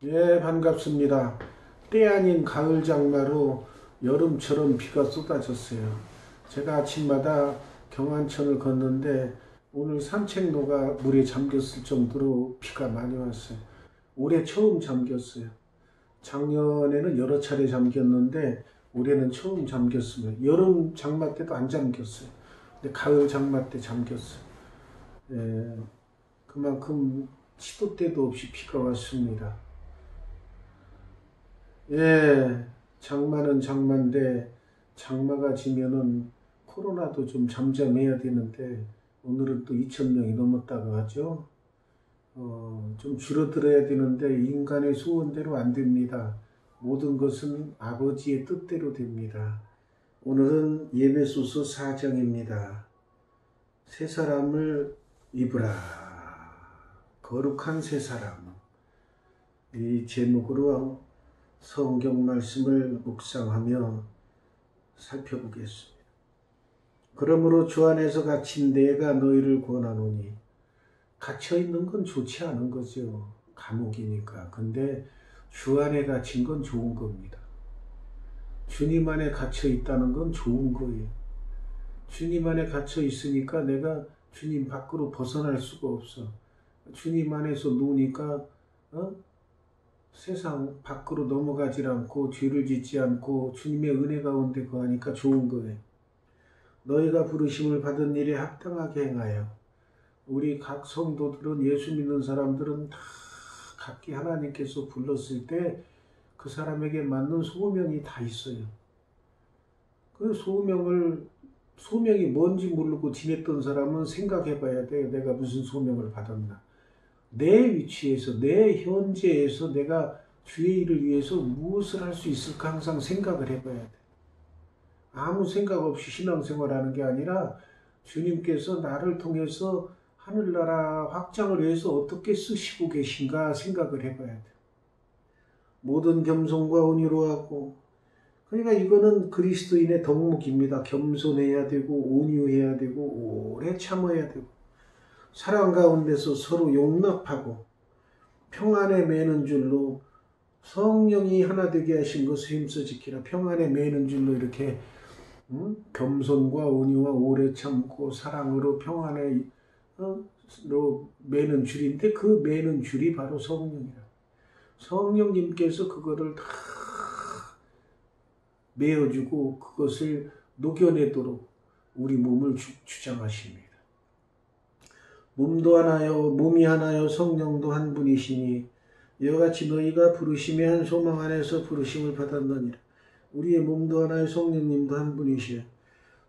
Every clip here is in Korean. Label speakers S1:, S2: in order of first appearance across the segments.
S1: 예, 반갑습니다. 때 아닌 가을 장마로 여름처럼 비가 쏟아졌어요. 제가 아침마다 경안천을 걷는데 오늘 산책로가 물에 잠겼을 정도로 비가 많이 왔어요. 올해 처음 잠겼어요. 작년에는 여러 차례 잠겼는데 올해는 처음 잠겼습니다. 여름 장마 때도 안 잠겼어요. 근데 가을 장마 때 잠겼어요. 예, 그만큼 시도 때도 없이 비가 왔습니다. 예, 장마는 장마인데 장마가 지면은 코로나도 좀 잠잠해야 되는데 오늘은 또 2천 명이 넘었다고 하죠. 좀 줄어들어야 되는데 인간의 소원대로 안 됩니다. 모든 것은 아버지의 뜻대로 됩니다. 오늘은 예배소서 4장입니다. 새 사람을 입으라. 거룩한 새 사람. 이 제목으로 성경 말씀을 묵상하며 살펴보겠습니다. 그러므로 주 안에서 갇힌 내가 너희를 권하노니, 갇혀 있는 건 좋지 않은 거죠. 감옥이니까. 근데 주 안에 갇힌 건 좋은 겁니다. 주님 안에 갇혀 있다는 건 좋은 거예요. 주님 안에 갇혀 있으니까 내가 주님 밖으로 벗어날 수가 없어. 주님 안에서 노니까 세상 밖으로 넘어가질 않고 죄를 짓지 않고 주님의 은혜 가운데 거하니까 좋은 거예요. 너희가 부르심을 받은 일에 합당하게 행하여. 우리 각 성도들은, 예수 믿는 사람들은 다 각기 하나님께서 불렀을 때 그 사람에게 맞는 소명이 다 있어요. 그 소명이 뭔지 모르고 지냈던 사람은 생각해 봐야 돼요. 내가 무슨 소명을 받았나. 내 위치에서, 내 현재에서 내가 주의 일을 위해서 무엇을 할 수 있을까 항상 생각을 해봐야 돼. 아무 생각 없이 신앙생활하는 게 아니라 주님께서 나를 통해서 하늘나라 확장을 위해서 어떻게 쓰시고 계신가 생각을 해봐야 돼. 모든 겸손과 온유로 하고, 그러니까 이거는 그리스도인의 덕목입니다. 겸손해야 되고 온유해야 되고 오래 참아야 되고 사랑 가운데서 서로 용납하고 평안에 매는 줄로, 성령이 하나 되게 하신 것을 힘써 지키라. 평안에 매는 줄로 이렇게 겸손과 온유와 오래 참고 사랑으로 평안에 매는 줄인데, 그 매는 줄이 바로 성령이라. 성령님께서 그거를 다 메어주고 그것을 녹여내도록 우리 몸을 주장하십니다. 몸도 하나요, 몸이 하나요, 성령도 한 분이시니 이와 같이 너희가 부르심의 한 소망 안에서 부르심을 받았느니라. 우리의 몸도 하나요, 성령님도 한 분이시요.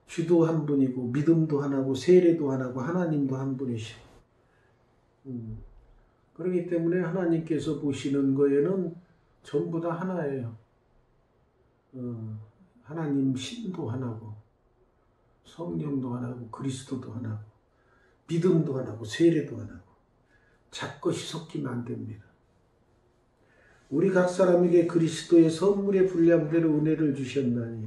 S1: 주도 한 분이고 믿음도 하나고 세례도 하나고 하나님도 한 분이시요. 그렇기 때문에 하나님께서 보시는 거에는 전부 다 하나예요. 하나님 신도 하나고 성령도 하나고 그리스도도 하나고 믿음도 하나고 세례도 하나고 잡것이 섞이면 안 됩니다. 우리 각 사람에게 그리스도의 선물의 분량대로 은혜를 주셨나니,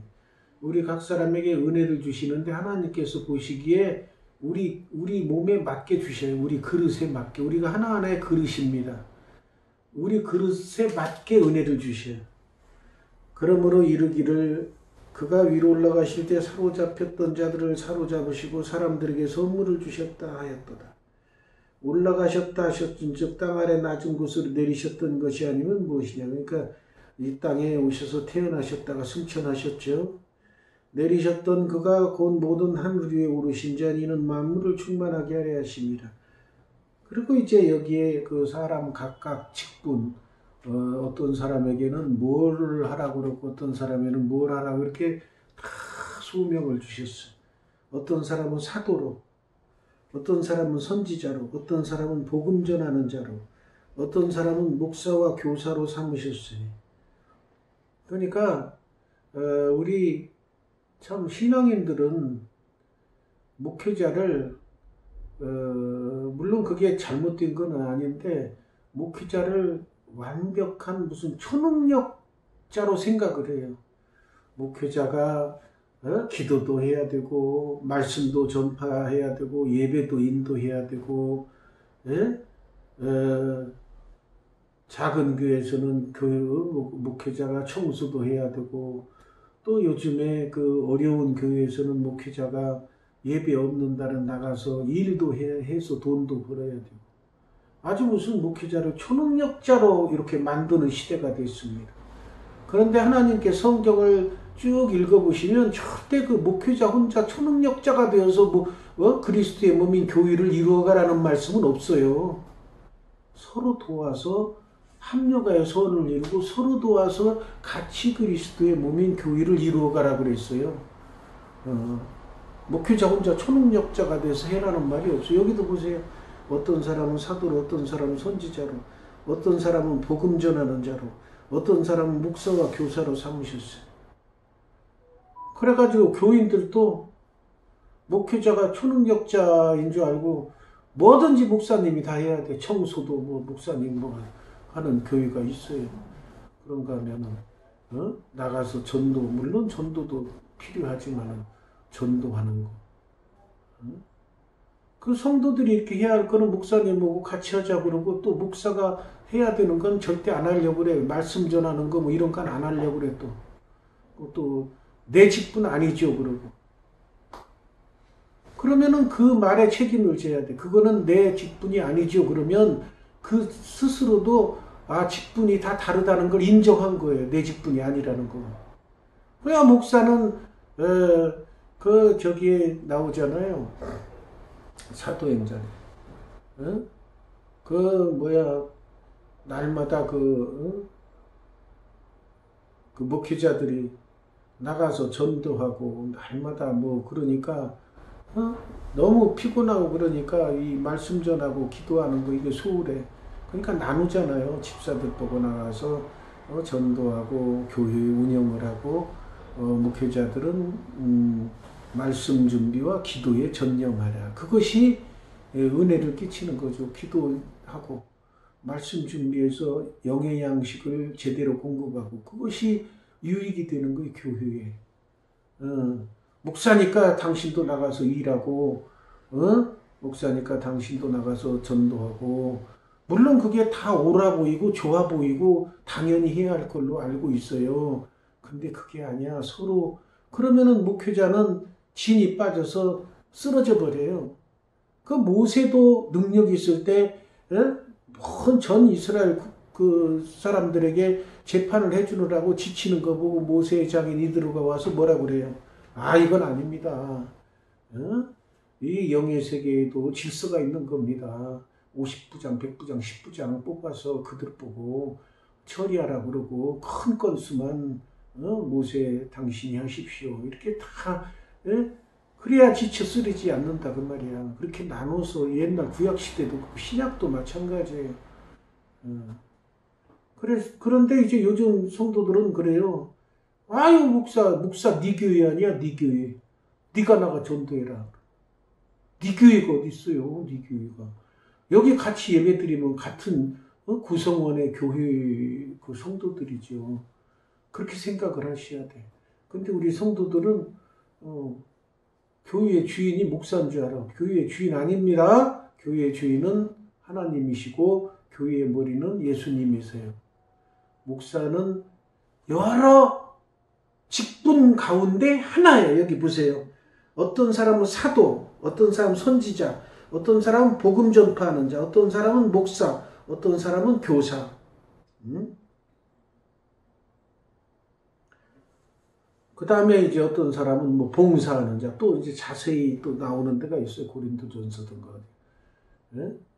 S1: 우리 각 사람에게 은혜를 주시는데 하나님께서 보시기에 우리 몸에 맞게 주셔요. 우리 그릇에 맞게. 우리가 하나하나의 그릇입니다. 우리 그릇에 맞게 은혜를 주셔요. 그러므로 이르기를 그가 위로 올라가실 때 사로잡혔던 자들을 사로잡으시고 사람들에게 선물을 주셨다 하였도다. 올라가셨다 하셨은즉 땅 아래 낮은 곳으로 내리셨던 것이 아니면 무엇이냐. 그러니까 이 땅에 오셔서 태어나셨다가 승천하셨죠. 내리셨던 그가 곧 모든 하늘 위에 오르신 자, 이는 만물을 충만하게 하려 하심이라. 그리고 이제 여기에 그 사람 각각 직분, 어떤 사람에게는 뭘 하라고 그러고 어떤 사람에게는 뭘 하라고 이렇게 다 소명을 주셨어요. 어떤 사람은 사도로, 어떤 사람은 선지자로, 어떤 사람은 복음 전하는 자로, 어떤 사람은 목사와 교사로 삼으셨으니. 그러니까 우리 참 신앙인들은 목회자를 물론 그게 잘못된 건 아닌데 목회자를 완벽한 무슨 초능력자로 생각을 해요. 목회자가 기도도 해야 되고 말씀도 전파해야 되고 예배도 인도해야 되고 작은 교회에서는 목회자가 청소도 해야 되고, 또 요즘에 그 어려운 교회에서는 목회자가 예배 없는 날은 나가서 일도 해서 돈도 벌어야 되고, 아주 무슨 목회자를 초능력자로 이렇게 만드는 시대가 됐습니다. 그런데 하나님께 성경을 쭉 읽어보시면 절대 그 목회자 혼자 초능력자가 되어서 그리스도의 몸인 교회를 이루어가라는 말씀은 없어요. 서로 도와서 합력하여 선을 이루고 서로 도와서 같이 그리스도의 몸인 교회를 이루어가라고 그랬어요. 목회자 혼자 초능력자가 돼서 해라는 말이 없어요. 여기도 보세요. 어떤 사람은 사도로, 어떤 사람은 선지자로, 어떤 사람은 복음 전하는 자로, 어떤 사람은 목사와 교사로 삼으셨어요. 그래가지고 교인들도 목회자가 초능력자인 줄 알고 뭐든지 목사님이 다 해야 돼. 청소도 목사님 하는 교회가 있어요. 그런가 하면은 나가서 전도, 물론 전도도 필요하지만 전도하는 거. 그 성도들이 이렇게 해야 할 거는 목사님하고 같이 하자 그러고, 또 목사가 해야 되는 건 절대 안 하려고 그래. 말씀 전하는 거 이런 건 안 하려고 그래. 또 내 직분 아니죠 그러고. 그러면은 그 말에 책임을 져야 돼. 그거는 내 직분이 아니죠 그러면 그 스스로도 직분이 다 다르다는 걸 인정한 거예요. 내 직분이 아니라는 거. 그래야 목사는 저기에 나오잖아요. 사도행전에. 날마다 그 목회자들이 나가서 전도하고 날마다 그러니까 너무 피곤하고 그러니까 이 말씀 전하고 기도하는 거 이게 소홀해. 그러니까 나누잖아요. 집사들 보고 나가서 전도하고 교회 운영을 하고, 목회자들은 말씀 준비와 기도에 전념하라. 그것이 은혜를 끼치는 거죠. 기도하고 말씀 준비해서 영의 양식을 제대로 공급하고, 그것이 유익이 되는 거예요. 교회에. 목사니까 당신도 나가서 일하고, 목사니까 당신도 나가서 전도하고, 물론 그게 다 옳아 보이고 좋아 보이고 당연히 해야 할 걸로 알고 있어요. 근데 그게 아니야. 서로. 그러면은 목회자는 진이 빠져서 쓰러져 버려요. 그 모세도 능력이 있을 때 전 이스라엘 그 사람들에게 재판을 해주느라고 지치는 거 보고 모세의 장인 이드로가 와서 뭐라 그래요? 이건 아닙니다. 이 영의 세계에도 질서가 있는 겁니다. 50부장, 100부장, 10부장 뽑아서 그들 보고 처리하라 그러고, 큰 건수만 모세 당신이 하십시오. 이렇게 다 그래야 지쳐 쓰리지 않는다 그 말이야. 그렇게 나눠서 옛날 구약시대도 신약도 마찬가지예요. 그런데 이제 요즘 성도들은 그래요. 목사 네 교회 아니야? 네 교회. 네가 나가 전도해라. 네 교회가 어디 있어요? 네 교회가. 여기 같이 예배드리면 같은 구성원의 교회 그 성도들이죠. 그렇게 생각을 하셔야 돼. 근데 우리 성도들은 교회의 주인이 목사인 줄 알아. 교회의 주인 아닙니다. 교회의 주인은 하나님이시고 교회의 머리는 예수님이세요. 목사는 여러 직분 가운데 하나예요. 여기 보세요. 어떤 사람은 사도, 어떤 사람은 선지자, 어떤 사람은 복음 전파하는 자, 어떤 사람은 목사, 어떤 사람은 교사. 그 다음에 이제 어떤 사람은 봉사하는 자, 또 이제 자세히 또 나오는 데가 있어요. 고린도전서든가.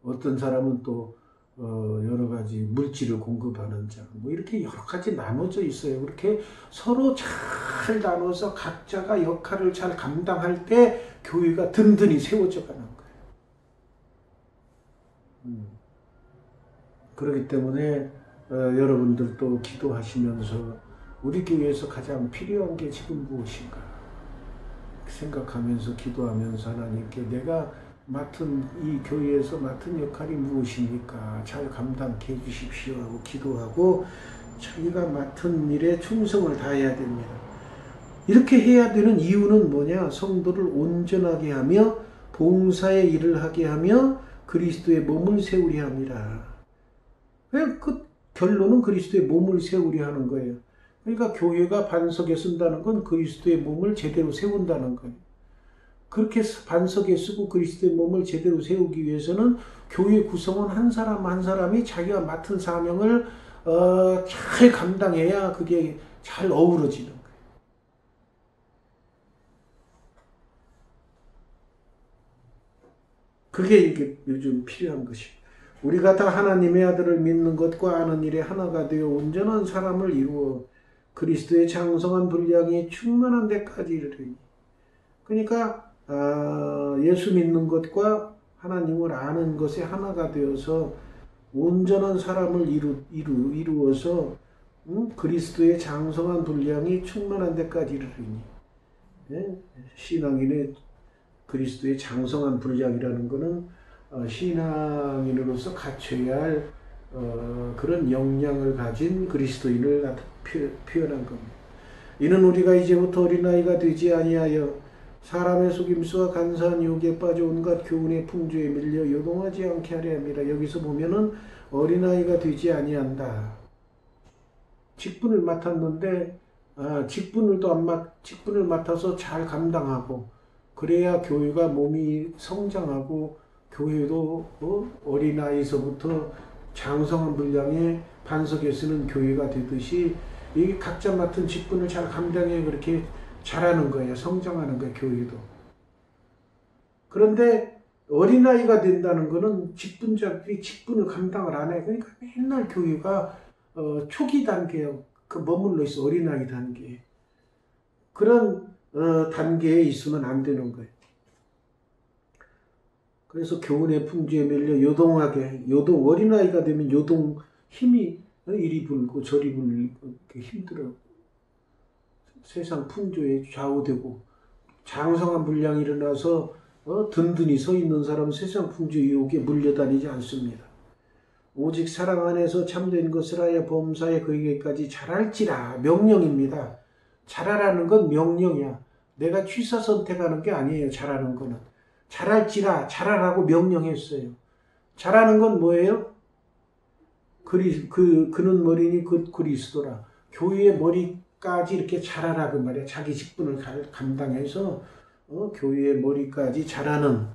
S1: 어떤 사람은 또 여러 가지 물질을 공급하는 자, 이렇게 여러 가지 나눠져 있어요. 그렇게 서로 잘 나눠서 각자가 역할을 잘 감당할 때 교회가 든든히 세워져 가는 거예요. 그렇기 때문에 여러분들도 기도하시면서 우리 교회에서 가장 필요한 게 지금 무엇인가 생각하면서 기도하면서 하나님께 내가 맡은 이 교회에서 맡은 역할이 무엇입니까? 잘 감당케 해주십시오 하고 기도하고 자기가 맡은 일에 충성을 다해야 됩니다. 이렇게 해야 되는 이유는 뭐냐? 성도를 온전하게 하며 봉사의 일을 하게 하며 그리스도의 몸을 세우려 함이라. 결론은 그리스도의 몸을 세우려 하는 거예요. 그러니까 교회가 반석에 쓴다는 건 그리스도의 몸을 제대로 세운다는 거예요. 그렇게 반석에 쓰고 그리스도의 몸을 제대로 세우기 위해서는 교회 구성원 한 사람 한 사람이 자기가 맡은 사명을 잘 감당해야 그게 잘 어우러지는 거예요. 그게 이게 요즘 필요한 것이에요. 우리가 다 하나님의 아들을 믿는 것과 아는 일에 하나가 되어 온전한 사람을 이루어 그리스도의 장성한 분량이 충만한 데까지 이르리니. 그러니까 예수 믿는 것과 하나님을 아는 것에 하나가 되어서 온전한 사람을 이루어서 그리스도의 장성한 분량이 충만한 데까지 이르리니. 예? 신앙인의 그리스도의 장성한 분량이라는 것은 신앙인으로서 갖춰야 할 그런 역량을 가진 그리스도인을 표현한 겁니다. 이는 우리가 이제부터 어린아이가 되지 아니하여 사람의 속임수와 간사한 유혹에 빠져 온갖 교훈의 풍조에 밀려 요동하지 않게 하려 합니다. 여기서 보면은 어린아이가 되지 아니한다. 직분을 맡았는데 직분을 맡아서 잘 감당하고 그래야 교회가 몸이 성장하고 교회도 어린아이서부터 장성한 분량의 반석에 쓰는 교회가 되듯이 이 각자 맡은 직분을 잘 감당해 그렇게 자라는 거예요. 성장하는 거예요. 교회도. 그런데 어린아이가 된다는 것은 직분자들이 직분을 감당을 안 해. 그러니까 맨날 교회가 초기 단계에 머물러 있어. 어린아이 단계에. 그런 단계에 있으면 안 되는 거예요. 그래서 교훈의 풍조에 밀려 요동하게, 어린아이가 되면 힘이 이리 불고 저리 불고 힘들어. 세상 풍조에 좌우되고 장성한 분량이 일어나서 든든히 서 있는 사람은 세상 풍조 유혹에 물려다니지 않습니다. 오직 사랑 안에서 참된 것을 하여 범사에 그에게까지 자랄지라. 명령입니다. 자라라는 건 명령이야. 내가 취사 선택하는 게 아니에요. 자라는 거는. 자랄지라. 자라라고 명령했어요. 자라는 건 뭐예요? 그는 머리니 그 그리스도라. 교회의 머리까지 이렇게 자라라 그 말이야. 자기 직분을 감당해서 교회의 머리까지 자라는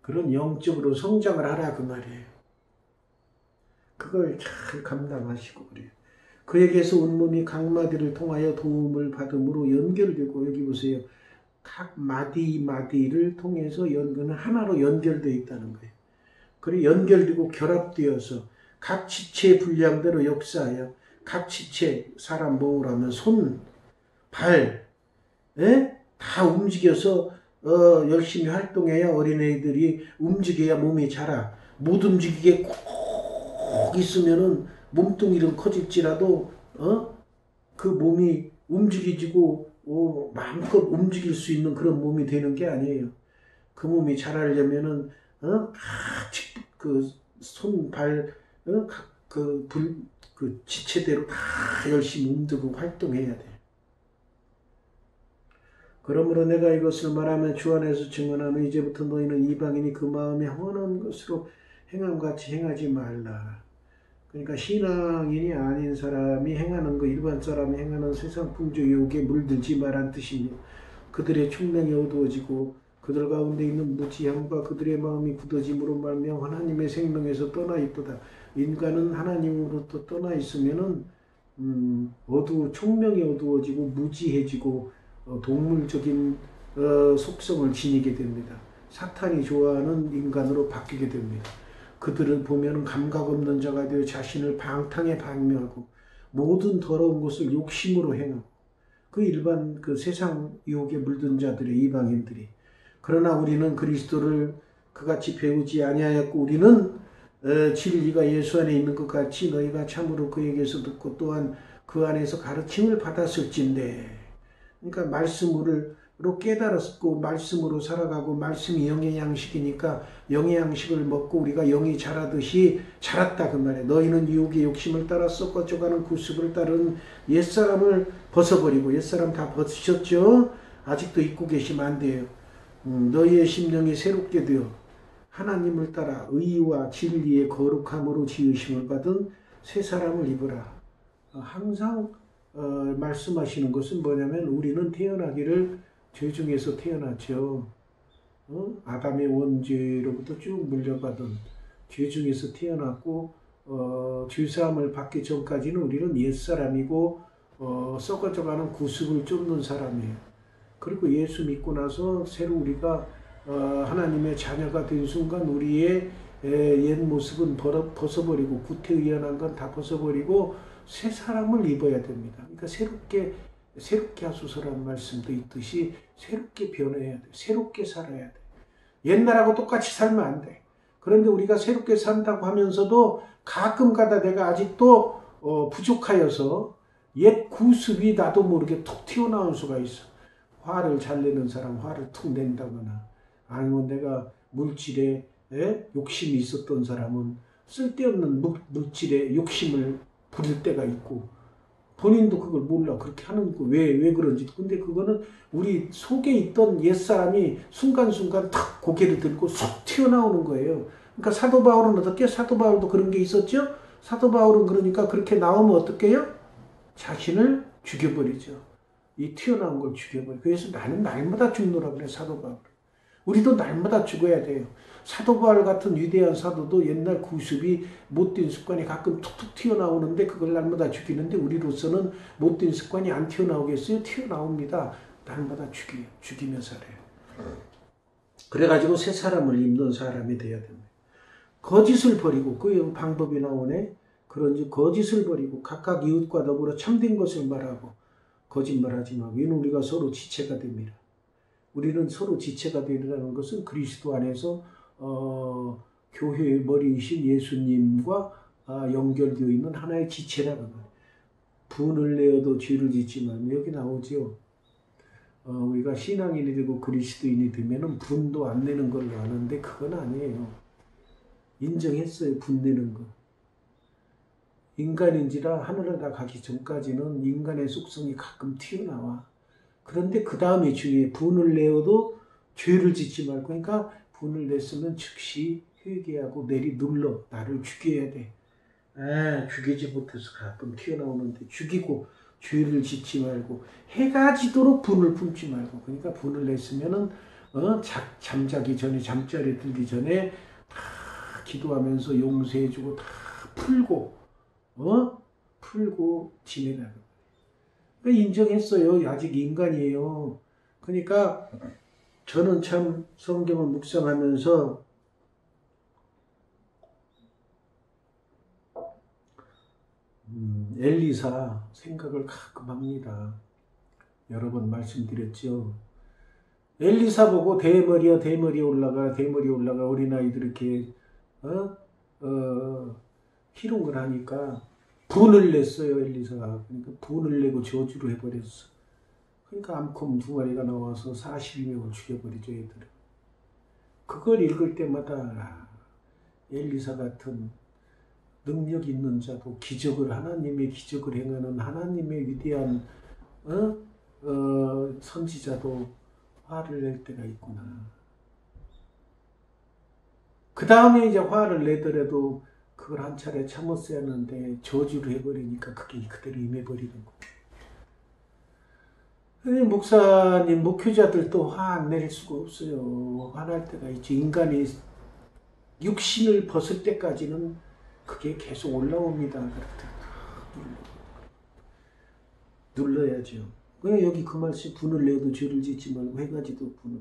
S1: 그런 영적으로 성장을 하라 그 말이에요. 그걸 잘 감당하시고 그래요. 그에게서 온몸이 각 마디를 통하여 도움을 받음으로 연결되고, 여기 보세요. 각 마디를 통해서 연근은 하나로 연결되어 있다는 거예요. 그리고 연결되고 결합되어서 각 지체의 분량대로 역사하여 각 지체, 사람 모으라면 손, 발, 다 움직여서 열심히 활동해야 어린애들이 움직여야 몸이 자라. 못 움직이게 꼭 있으면은 몸뚱이는 커질지라도 그 몸이 움직이지고 마음껏 움직일 수 있는 그런 몸이 되는 게 아니에요. 그 몸이 자라려면은 그 손, 발, 그 지체대로 다 열심히 움직이고 활동해야 돼. 그러므로 내가 이것을 말하면 주 안에서 증언하는 이제부터 너희는 이방인이 그 마음에 헌한 것으로 행함같이 행하지 말라. 그러니까 신앙인이 아닌 사람이 행하는 거, 일반 사람이 행하는 세상 풍조 유혹에 물들지 말란 뜻입니다. 그들의 총명이 어두워지고 그들 가운데 있는 무지함과 그들의 마음이 굳어짐으로 말미암아 하나님의 생명에서 떠나 있도다. 인간은 하나님으로부터 떠나 있으면은 총명이 어두워지고 무지해지고 동물적인 속성을 지니게 됩니다. 사탄이 좋아하는 인간으로 바뀌게 됩니다. 그들은 보면 감각 없는 자가 되어 자신을 방탕에 방류하고 모든 더러운 것을 욕심으로 행하고 그 일반 그 세상 유혹에 물든 자들의 이방인들이. 그러나 우리는 그리스도를 그같이 배우지 아니하였고 우리는 진리가 예수 안에 있는 것 같이 너희가 참으로 그에게서 듣고 또한 그 안에서 가르침을 받았을진데. 그러니까 말씀으로 깨달았고 말씀으로 살아가고 말씀이 영의 양식이니까 영의 양식을 먹고 우리가 영이 자라듯이 자랐다 그 말이에요. 너희는 유혹의 욕심을 따라 썩어져가는 구습을 따른 옛사람을 벗어버리고, 옛사람 다 벗으셨죠? 아직도 입고 계시면 안 돼요. 너희의 심령이 새롭게 되어 하나님을 따라 의와 진리의 거룩함으로 지으심을 받은 새 사람을 입으라. 항상 말씀하시는 것은 뭐냐면 우리는 태어나기를 죄 중에서 태어났죠. 아담의 원죄로부터 쭉 물려받은 죄 중에서 태어났고 죄사함을 받기 전까지는 우리는 옛사람이고 썩어져가는 구습을 쫓는 사람이에요. 그리고 예수 믿고 나서 새로 우리가 하나님의 자녀가 된 순간 우리의 옛 모습은 벗어버리고 구태의연한 건 다 벗어버리고 새 사람을 입어야 됩니다. 그러니까 새롭게 하소서라는 말씀도 있듯이 새롭게 변해야 돼. 새롭게 살아야 돼. 옛날하고 똑같이 살면 안 돼. 그런데 우리가 새롭게 산다고 하면서도 가끔 가다 내가 아직도 부족하여서 옛 구습이 나도 모르게 툭 튀어나올 수가 있어. 화를 잘 내는 사람 화를 툭 낸다거나, 아니면 내가 물질에 욕심이 있었던 사람은 쓸데없는 물질에 욕심을 부릴 때가 있고, 본인도 그걸 몰라. 그렇게 하는 거 왜 그런지. 근데 그거는 우리 속에 있던 옛사람이 순간순간 탁 고개를 들고 쏙 튀어나오는 거예요. 그러니까 사도 바울은 어떻게? 사도 바울도 그런 게 있었죠? 사도 바울은 그러니까 그렇게 나오면 어떻게 해요? 자신을 죽여버리죠. 이 튀어나온 걸 죽여버려. 그래서 나는 날마다 죽노라 그래, 사도 바울. 우리도 날마다 죽어야 돼요. 사도 바울 같은 위대한 사도도 옛날 구습이 못된 습관이 가끔 툭툭 튀어나오는데 그걸 날마다 죽이는데 우리로서는 못된 습관이 안 튀어나오겠어요? 튀어나옵니다. 날마다 죽이며 살아요. 그래가지고 새 사람을 입는 사람이 돼야 됩니다. 거짓을 버리고, 그 방법이 나오네. 그런지 거짓을 버리고 각각 이웃과 더불어 참된 것을 말하고 거짓말하지 말고, 이는 우리가 서로 지체가 됩니다. 우리는 서로 지체가 되리라는 것은 그리스도 안에서 교회의 머리이신 예수님과 연결되어 있는 하나의 지체라는 거예요. 분을 내어도 죄를 짓지 말며, 여기 나오죠. 우리가 신앙인이 되고 그리스도인이 되면은 분도 안 내는 걸로 아는데 그건 아니에요. 인정했어요, 분 내는 거. 인간인지라 하늘에 가기 전까지는 인간의 속성이 가끔 튀어나와. 그런데 그 다음에 중요해. 분을 내어도 죄를 짓지 말고, 그러니까 분을 냈으면 즉시 회개하고 눌러 나를 죽여야 돼. 죽이지 못해서 가끔 튀어나오는데 죽이고 죄를 짓지 말고 해가 지도록 분을 품지 말고. 그러니까 분을 냈으면은 잠자기 전에, 잠자리 들기 전에 다 기도하면서 용서해주고 다 풀고 지내라는 거예요. 인정했어요. 아직 인간이에요. 그러니까 저는 참 성경을 묵상하면서 엘리사 생각을 가끔 합니다. 여러 번 말씀드렸죠. 엘리사 보고 대머리야 올라가 어린아이들 이렇게 희롱을 하니까 분을 냈어요, 엘리사가. 그러니까 분을 내고 저주를 해버렸어. 그러니까 암컷 2마리가 나와서 42명을 죽여버리죠, 얘들은. 그걸 읽을 때마다 엘리사 같은 능력 있는 자도 하나님의 기적을 행하는 하나님의 위대한 선지자도 화를 낼 때가 있구나. 그 다음에 이제 화를 내더라도 그걸 한 차례 참았어야 하는데 저주를 해버리니까 그게 그대로 임해버리는 거예요. 목사님, 목회자들도 화 안 낼 수가 없어요. 화날 때가 있지. 인간이 육신을 벗을 때까지는 그게 계속 올라옵니다. 눌러야죠. 그냥 여기 그 말씀, 분을 내도 죄를 짓지 말고 해가지도 분을.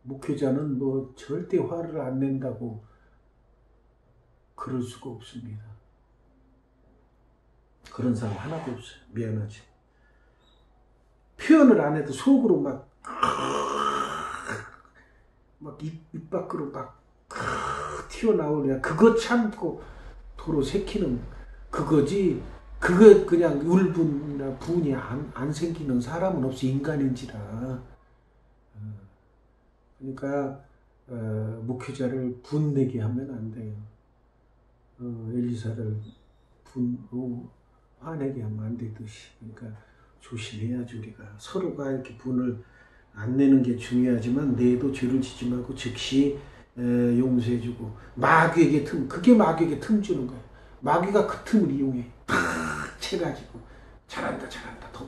S1: 목회자는 뭐 절대 화를 안 낸다고 그럴 수가 없습니다. 그런 사람 하나도 없어요. 미안하지. 표현을 안 해도 속으로 막 입 밖으로 막 튀어나오냐. 그거 참고 도로 새키는 그거지. 그거 그냥 울분이나 분이 안 생기는 사람은 없어. 인간인지라. 그러니까 목회자를 분내게 하면 안 돼요. 엘리사를 화내게 하면 안 되듯이. 그러니까 조심해야지. 우리가 서로가 이렇게 분을 안 내는 게 중요하지만 내도 죄를 짓지 말고 즉시 용서해주고 마귀에게 그게 마귀에게 틈 주는 거예요. 마귀가 그 틈을 이용해 탁 채가지고 잘한다 더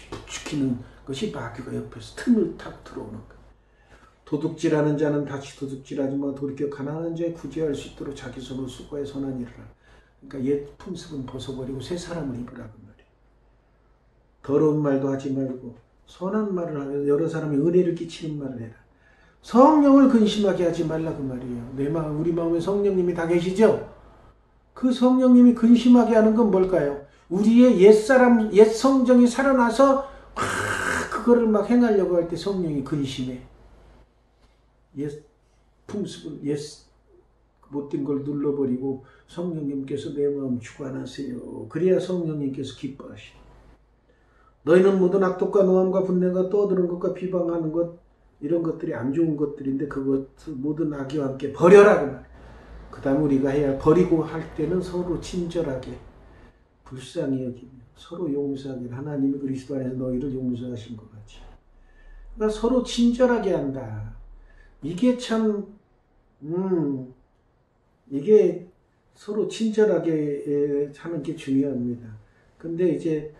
S1: 부추기는 것이 마귀가 옆에서 틈을 타고 들어오는 거예요. 도둑질하는 자는 다시 도둑질하지만 돌이켜 가난한 자의 구제할 수 있도록 자기 손으로 수고해 선한 일을 하라. 그러니까 옛 풍습은 벗어버리고 새 사람을 입으라고 말이에요. 더러운 말도 하지 말고 선한 말을 하며 여러 사람이 은혜를 끼치는 말을 해라. 성령을 근심하게 하지 말라 그 말이에요. 내 마음, 우리 마음에 성령님이 다 계시죠? 그 성령님이 근심하게 하는 건 뭘까요? 우리의 옛사람, 옛 성정이 살아나서 그거를 막 행하려고 할 때 성령이 근심해. 옛 풍습을, 옛 못된 걸 눌러버리고 성령님께서 내 마음 주관하세요. 그래야 성령님께서 기뻐하시오. 너희는 모든 악독과 노함과 분내가 떠드는 것과 비방하는 것, 이런 것들이 안 좋은 것들인데 그것을 모든 악의와 함께 버려라 그 말. 그 다음 우리가 해야 버리고 할 때는 서로 친절하게 불쌍히 여기며 서로 용서하길 하나님이 그리스도 안에서 너희를 용서하신 것 같이. 그러니까 서로 친절하게 한다. 이게 참 이게 서로 친절하게 하는 게 중요합니다. 근데 이제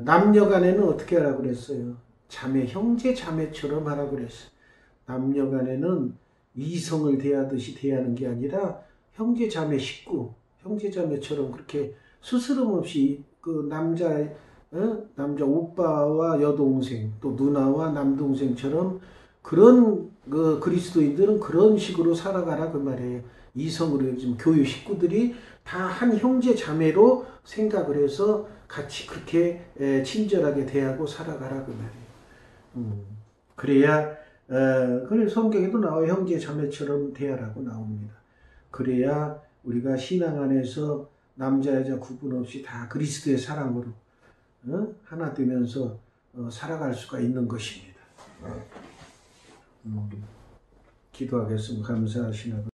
S1: 남녀 간에는 어떻게 하라고 그랬어요? 자매, 형제 자매처럼 하라고 그랬어요. 남녀 간에는 이성을 대하듯이 대하는 게 아니라 형제 자매 식구, 형제 자매처럼 그렇게 스스럼 없이 그 남자 오빠와 여동생, 또 누나와 남동생처럼 그런 그 그리스도인들은 그런 식으로 살아가라 그 말이에요. 이성으로 지금 교회 식구들이 다 한 형제 자매로 생각을 해서 같이 그렇게 친절하게 대하고 살아가라 그 말이에요. 그래야 그래 성경에도 나와요. 형제 자매처럼 대하라고 나옵니다. 그래야 우리가 신앙 안에서 남자 여자 구분 없이 다 그리스도의 사랑으로 하나 되면서 살아갈 수가 있는 것입니다. 기도하겠습니다. 감사하시나